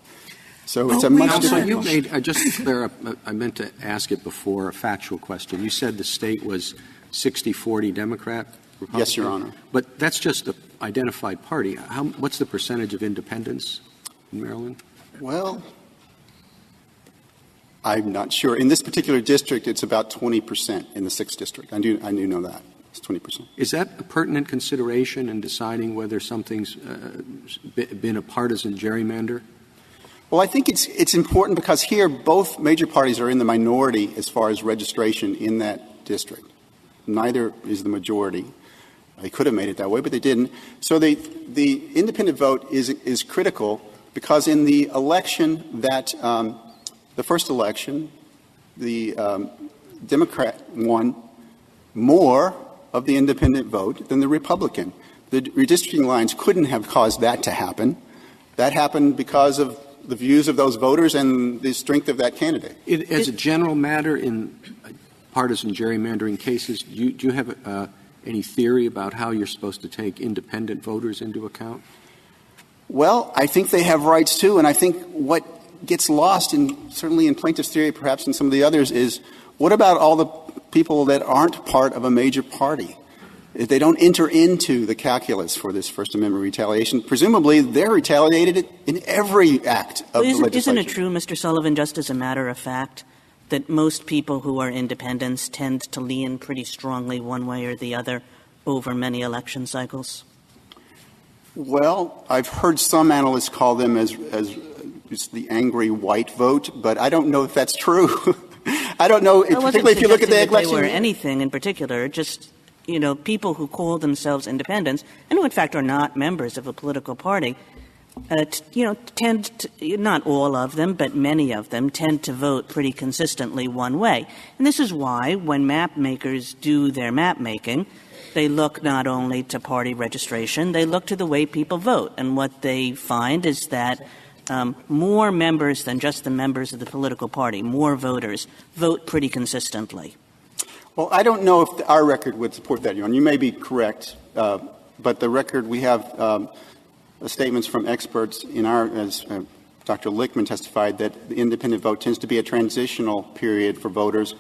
So it's a much different. You made, just to clear up, I meant to ask it before, a factual question. You said the state was 60-40 Democrat, Republican? Yes, Your Honor. But that's just the identified party. What's the percentage of independents in Maryland? Well, I'm not sure. In this particular district, it's about 20% in the 6th district. I do know that. It's 20%. Is that a pertinent consideration in deciding whether something's been a partisan gerrymander? Well, I think it's important because here both major parties are in the minority as far as registration in that district. Neither is the majority. They could have made it that way, but they didn't. So the independent vote is critical Because in the election that, the first election, the Democrat won more of the independent vote than the Republican. The redistricting lines couldn't have caused that to happen. That happened because of the views of those voters and the strength of that candidate. As a general matter, in partisan gerrymandering cases, do you have any theory about how you're supposed to take independent voters into account? Well, I think they have rights, too, and I think what gets lost, certainly in plaintiff's theory, perhaps in some of the others, is what about all the people that aren't part of a major party? If they don't enter into the calculus for this First Amendment retaliation, presumably they're retaliated in every act of the legislature. Isn't it true, Mr. Sullivan, just as a matter of fact, that most people who are independents tend to lean pretty strongly one way or the other over many election cycles? Well, I've heard some analysts call them as just the angry white vote, but I don't know if that's true. I don't know, particularly if you look at the election. They were anything in particular, just, people who call themselves independents and who in fact are not members of a political party, tend to, not all of them, but many of them tend to vote pretty consistently one way. And this is why when map makers do their map making, they look not only to party registration, they look to the way people vote. And what they find is that more members than just the members of the political party, more voters, vote pretty consistently. Well, I don't know if our record would support that, Your Honor. You may be correct, but the record, we have statements from experts in as Dr. Lichtman testified, that the independent vote tends to be a transitional period for voters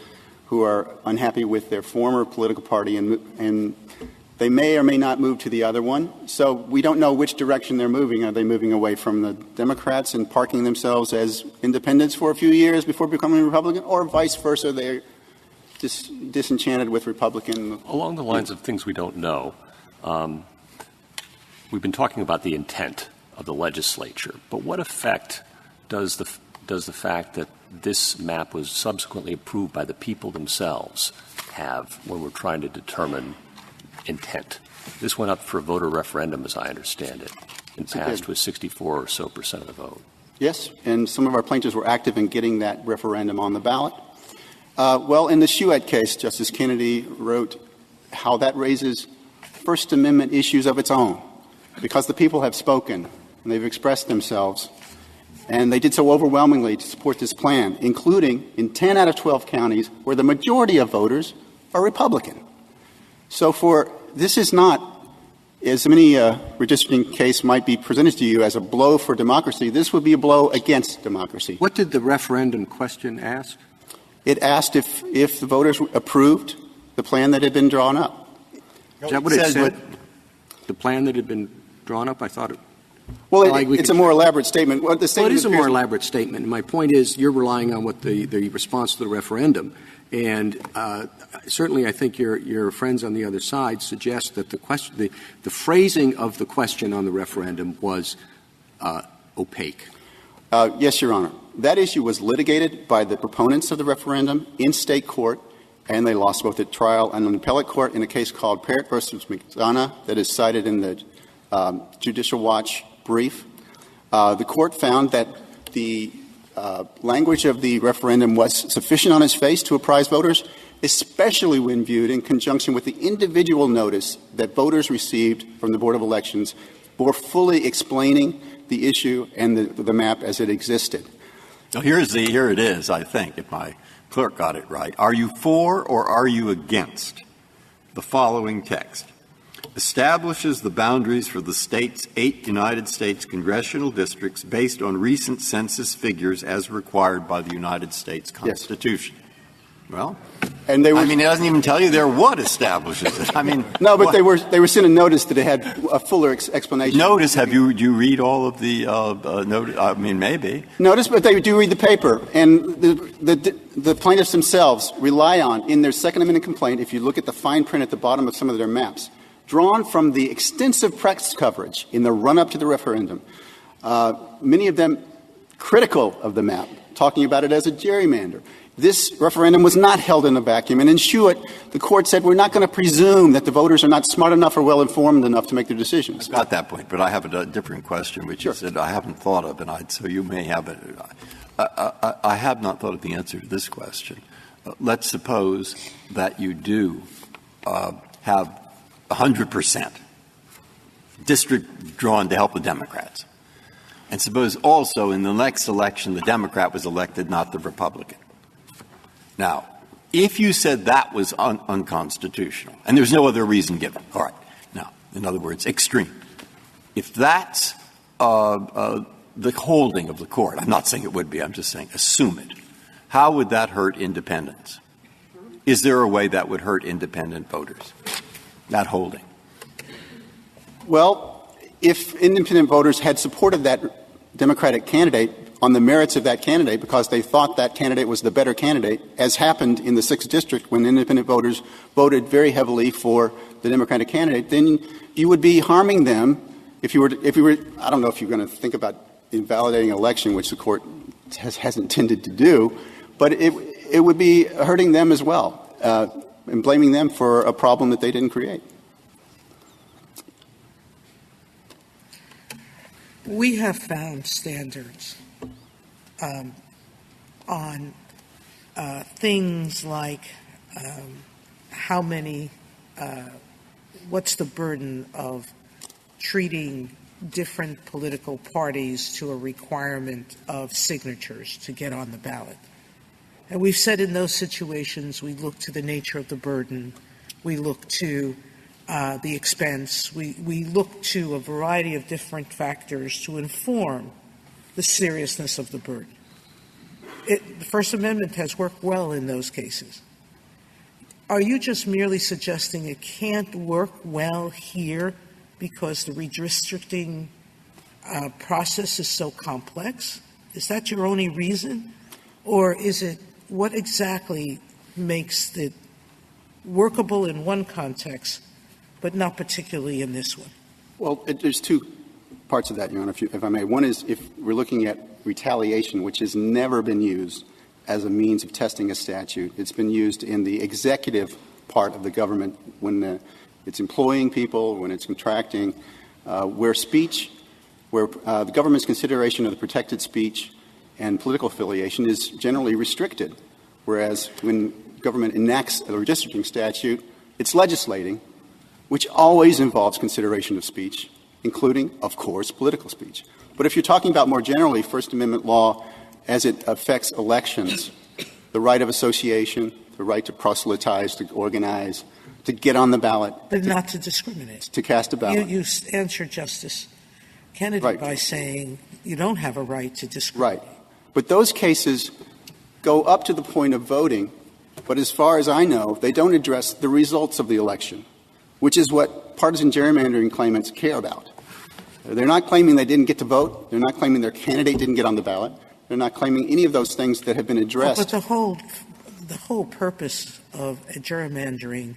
who are unhappy with their former political party, and they may or may not move to the other one. So we don't know which direction they're moving. Are they moving away from the Democrats and parking themselves as independents for a few years before becoming a Republican, or vice versa, they're disenchanted with Republican? Along the lines of things we don't know, we've been talking about the intent of the legislature, but what effect does the fact that this map was subsequently approved by the people themselves have when we're trying to determine intent? This went up for a voter referendum, as I understand it, and passed with 64 or so % of the vote. Yes, and some of our plaintiffs were active in getting that referendum on the ballot. Well, in the Schuett case, Justice Kennedy wrote how that raises First Amendment issues of its own, because the people have spoken and they've expressed themselves, and they did so overwhelmingly to support this plan, including in 10 out of 12 counties where the majority of voters are Republican. So this is not, as many redistricting case might be presented to you as a blow for democracy, this would be a blow against democracy. What did the referendum question ask? It asked if the voters approved the plan that had been drawn up. Is that what it said? The plan that had been drawn up? I thought it. Well, it's a more elaborate statement. It is a more elaborate statement. My point is you're relying on what the response to the referendum. And certainly I think your friends on the other side suggest that the phrasing of the question on the referendum was opaque. Yes, Your Honor. That issue was litigated by the proponents of the referendum in state court, and they lost both at trial and in appellate court in a case called Parrott v. McDonough that is cited in the Judicial Watch brief. The court found that the language of the referendum was sufficient on its face to apprise voters, especially when viewed in conjunction with the individual notice that voters received from the Board of Elections, more fully explaining the issue and the map as it existed. So here it is, I think, if my clerk got it right. Are you for or are you against the following text? Establishes the boundaries for the state's 8 United States congressional districts based on recent census figures as required by the United States Constitution. Yes. Well, and it doesn't even tell you there what establishes it. No, but they were sent a notice that it had a fuller explanation. Notice? Do you read all of the notice? Maybe. Notice, but they do read the paper. And the plaintiffs themselves rely on, in their Second Amendment complaint, if you look at the fine print at the bottom of some of their maps, drawn from the extensive press coverage in the run-up to the referendum, many of them critical of the map, talking about it as a gerrymander. This referendum was not held in a vacuum. And in Shewitt, the court said we're not going to presume that the voters are not smart enough or well-informed enough to make their decisions. I got that point, but I have a different question, which is that I haven't thought of, and so you may have it. I have not thought of the answer to this question. Let's suppose that you do have 100% district drawn to help the Democrats. And suppose also in the next election the Democrat was elected, not the Republican. Now, if you said that was unconstitutional, and there's no other reason given, all right, now, in other words, extreme, if that's the holding of the court, I'm not saying it would be, I'm just saying assume it, how would that hurt independents? Is there a way that would hurt independent voters, that holding? Well, if independent voters had supported that Democratic candidate on the merits of that candidate because they thought that candidate was the better candidate, as happened in the 6th District when independent voters voted very heavily for the Democratic candidate, then you would be harming them if you were, I don't know if you're going to think about invalidating an election, which the court hasn't tended to do, but it would be hurting them as well and blaming them for a problem that they didn't create. We have found standards on things like how many, what's the burden of treating different political parties to a requirement of signatures to get on the ballot. And we've said in those situations we look to the nature of the burden, we look to the expense, we look to a variety of different factors to inform the seriousness of the burden. The First Amendment has worked well in those cases. Are you just merely suggesting it can't work well here because the redistricting process is so complex? Is that your only reason? Or is it what exactly makes it workable in one context but not particularly in this one? Well, there's two parts of that, Your Honor, if I may. One is if we're looking at retaliation, which has never been used as a means of testing a statute. It's been used in the executive part of the government when it's employing people, when it's contracting, where the government's consideration of the protected speech and political affiliation is generally restricted, whereas when government enacts a redistricting statute, it's legislating, which always involves consideration of speech, including, of course, political speech. But if you're talking about more generally First Amendment law as it affects elections, the right of association, the right to proselytize, to organize, to get on the ballot. But not to discriminate. To cast a ballot. You answered Justice Kennedy by saying you don't have a right to discriminate. Right. But those cases go up to the point of voting, but as far as I know, they don't address the results of the election, which is what partisan gerrymandering claimants care about. They're not claiming they didn't get to vote. They're not claiming their candidate didn't get on the ballot. They're not claiming any of those things that have been addressed. But the whole purpose of a gerrymandering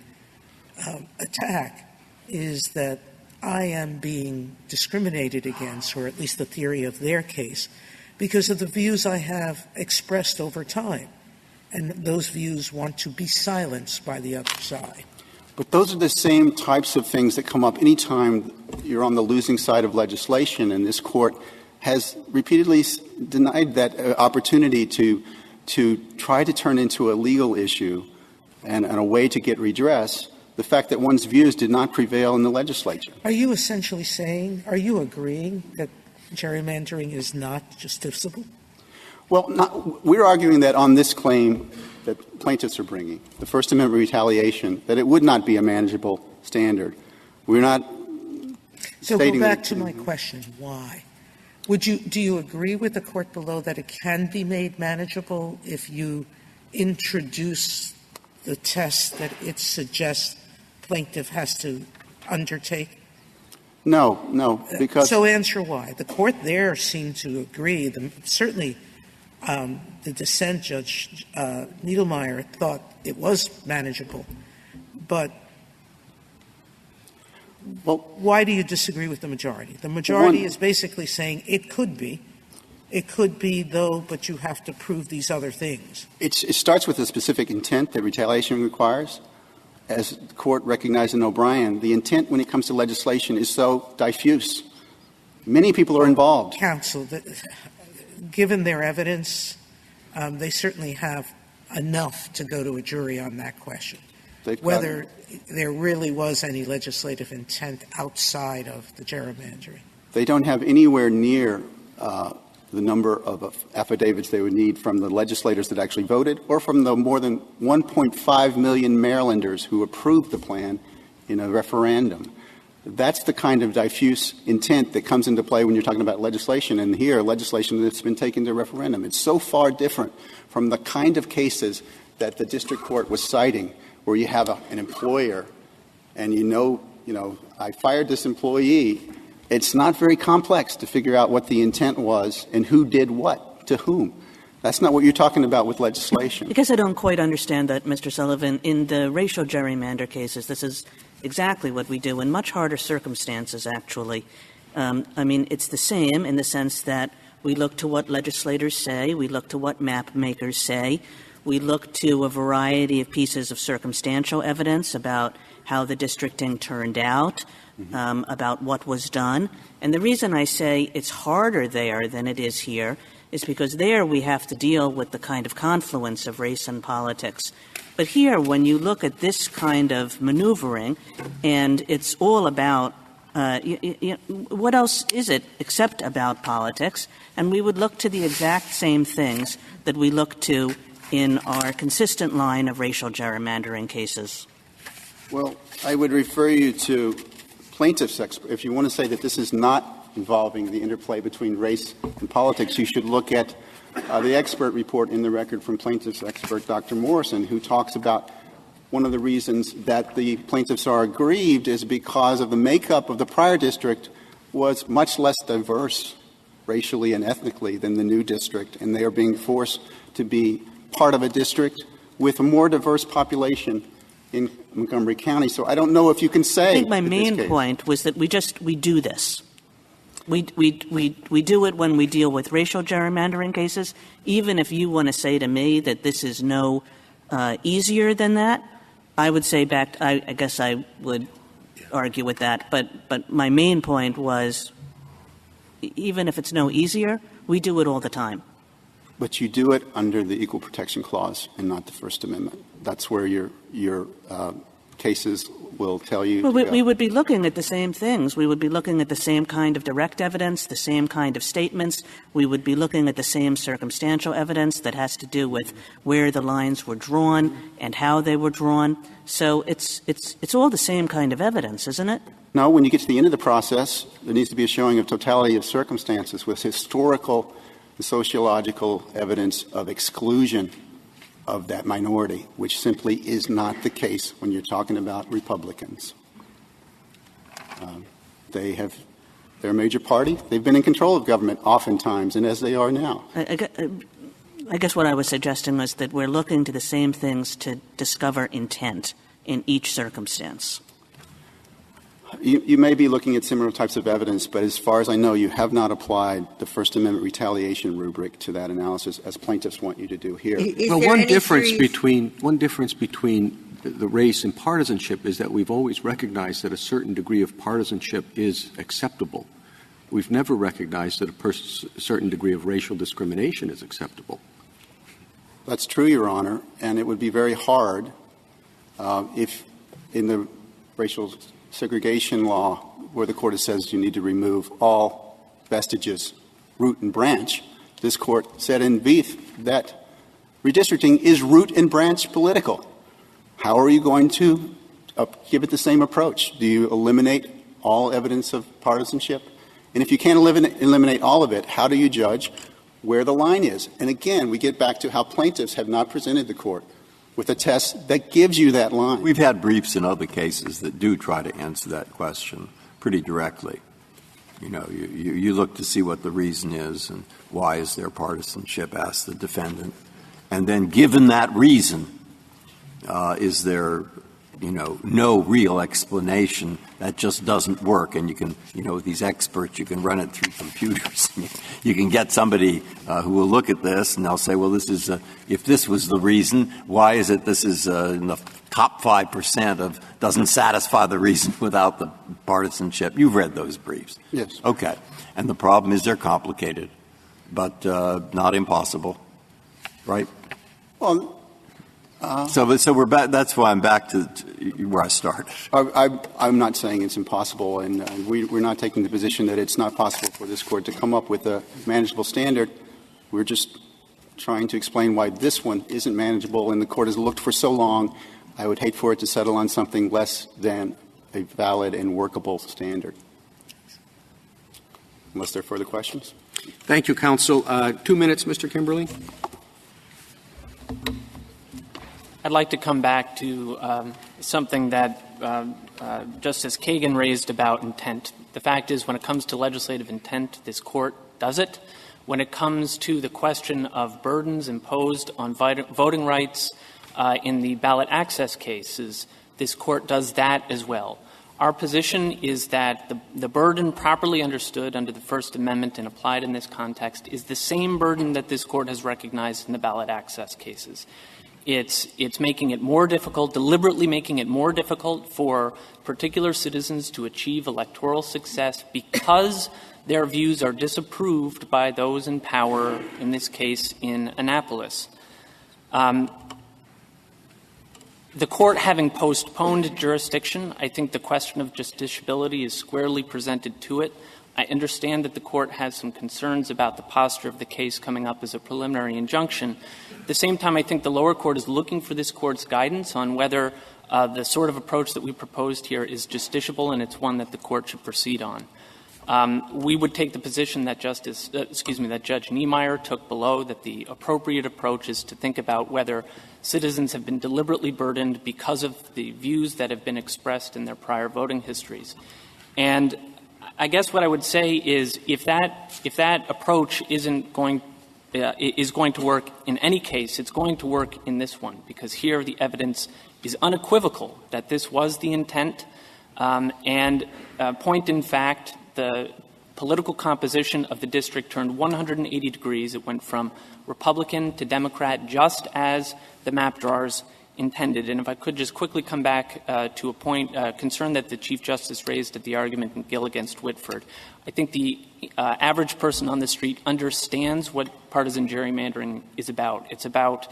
attack is that I am being discriminated against, or at least the theory of their case, because of the views I have expressed over time. And those views want to be silenced by the other side. But those are the same types of things that come up any time you're on the losing side of legislation, and this court has repeatedly denied that opportunity to try to turn into a legal issue and a way to get redress the fact that one's views did not prevail in the legislature. Are you essentially saying, are you agreeing that gerrymandering is not justiciable? Well, we're arguing that on this claim that plaintiffs are bringing, the First Amendment retaliation, that it would not be a manageable standard. We're not So stating go back to my question, why? Do you agree with the court below that it can be made manageable if you introduce the test that it suggests plaintiff has to undertake? No, because... So answer why. The court there seemed to agree. Certainly the dissent, Judge Niedermeyer, thought it was manageable. But why do you disagree with the majority? The majority is basically saying it could be, It could be, though, but you have to prove these other things. It starts with a specific intent that retaliation requires. As the court recognized in O'Brien, the intent when it comes to legislation is so diffuse. Many people are involved. Counsel, given their evidence, they certainly have enough to go to a jury on that question. Whether there really was any legislative intent outside of the gerrymandering. They don't have anywhere near the number of affidavits they would need from the legislators that actually voted or from the more than 1.5 million Marylanders who approved the plan in a referendum. That's the kind of diffuse intent that comes into play when you're talking about legislation. And here, legislation that's been taken to referendum. It's so far different from the kind of cases that the district court was citing, where you have an employer and I fired this employee. It's not very complex to figure out what the intent was and who did what to whom. That's not what you're talking about with legislation. I guess I don't quite understand that, Mr. Sullivan. In the racial gerrymander cases, this is exactly what we do in much harder circumstances, actually. It's the same in the sense that we look to what legislators say, we look to what map makers say, we look to a variety of pieces of circumstantial evidence about how the districting turned out, about what was done. And the reason I say it's harder there than it is here is because there we have to deal with the kind of confluence of race and politics. But here, when you look at this kind of maneuvering, and it's all about what else is it except about politics? And we would look to the exact same things that we look to in our consistent line of racial gerrymandering cases. Well, I would refer you to plaintiffs' expert. If you want to say that this is not involving the interplay between race and politics, you should look at the expert report in the record from plaintiffs' expert Dr. Morrison, who talks about one of the reasons that the plaintiffs are aggrieved is because of the makeup of the prior district was much less diverse racially and ethnically than the new district, and they are being forced to be part of a district with a more diverse population in Montgomery County. So I don't know if you can say. I think my main point was that we do this. We do it when we deal with racial gerrymandering cases. Even if you want to say to me that this is no easier than that, I would say I guess I would argue with that. But my main point was, even if it's no easier, we do it all the time. But you do it under the Equal Protection Clause and not the First Amendment. That's where your cases will tell you. Well, we would be looking at the same things. We would be looking at the same kind of direct evidence, the same kind of statements. We would be looking at the same circumstantial evidence that has to do with where the lines were drawn and how they were drawn. So it's all the same kind of evidence, isn't it? No, when you get to the end of the process, there needs to be a showing of totality of circumstances with historical and sociological evidence of exclusion of that minority, which simply is not the case when you're talking about Republicans. They're a major party. They've been in control of government oftentimes, and as they are now. I guess what I was suggesting was that we're looking to the same things to discover intent in each circumstance. You may be looking at similar types of evidence, but as far as I know, you have not applied the First Amendment retaliation rubric to that analysis, as plaintiffs want you to do here. Well, one difference between the race and partisanship is that we've always recognized that a certain degree of partisanship is acceptable. We've never recognized that a certain degree of racial discrimination is acceptable. That's true, Your Honor, and it would be very hard if in the racial segregation law, where the court says you need to remove all vestiges, root and branch, this court said in Veith that redistricting is root and branch political. How are you going to give it the same approach? Do you eliminate all evidence of partisanship? And if you can't eliminate all of it, how do you judge where the line is? And again, we get back to how plaintiffs have not presented the court with a test that gives you that line. We've had briefs in other cases that do try to answer that question pretty directly. You look to see what the reason is and why is there partisanship, ask the defendant. And then given that reason, is there no real explanation. That just doesn't work. And you can, with these experts, you can run it through computers. You can get somebody who will look at this and they'll say, well, this is, if this was the reason, why is it this is in the top 5% of doesn't satisfy the reason without the partisanship? You've read those briefs. Yes. Okay. And the problem is they're complicated, but not impossible, right? Well, so we're back. That's why I'm back to where I started. I'm not saying it's impossible, and we're not taking the position that it's not possible for this court to come up with a manageable standard. We're just trying to explain why this one isn't manageable, and the court has looked for so long. I would hate for it to settle on something less than a valid and workable standard. Unless there are further questions. Thank you, counsel. 2 minutes, Mr. Kimberly. I'd like to come back to something that Justice Kagan raised about intent. The fact is, when it comes to legislative intent, this court does it. When it comes to the question of burdens imposed on voting rights in the ballot access cases, this court does that as well. Our position is that the burden properly understood under the First Amendment and applied in this context is the same burden that this court has recognized in the ballot access cases. It's making it more difficult, deliberately making it more difficult for particular citizens to achieve electoral success because their views are disapproved by those in power, in this case in Annapolis. The court having postponed jurisdiction, I think the question of justiciability is squarely presented to it. I understand that the court has some concerns about the posture of the case coming up as a preliminary injunction. At the same time, I think the lower court is looking for this court's guidance on whether the sort of approach that we proposed here is justiciable, and it's one that the court should proceed on. We would take the position that that Judge Niemeyer took below, that the appropriate approach is to think about whether citizens have been deliberately burdened because of the views that have been expressed in their prior voting histories. And I guess what I would say is if that approach is going to work in any case, it's going to work in this one, because here the evidence is unequivocal that this was the intent, and point in fact, the political composition of the district turned 180 degrees. It went from Republican to Democrat, just as the map drawers intended. And if I could just quickly come back to a point, concern that the Chief Justice raised at the argument in Gill against Whitford. I think the average person on the street understands what partisan gerrymandering is about. It's about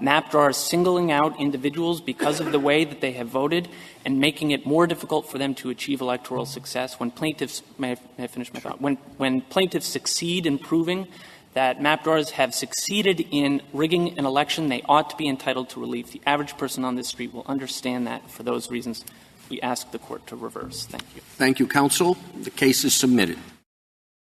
map drawers singling out individuals because of the way that they have voted and making it more difficult for them to achieve electoral success. When plaintiffs may I finish my thought? When plaintiffs succeed in proving that map drawers have succeeded in rigging an election, they ought to be entitled to relief. The average person on the street will understand that. For those reasons, we ask the court to reverse. Thank you. Thank you, counsel. The case is submitted.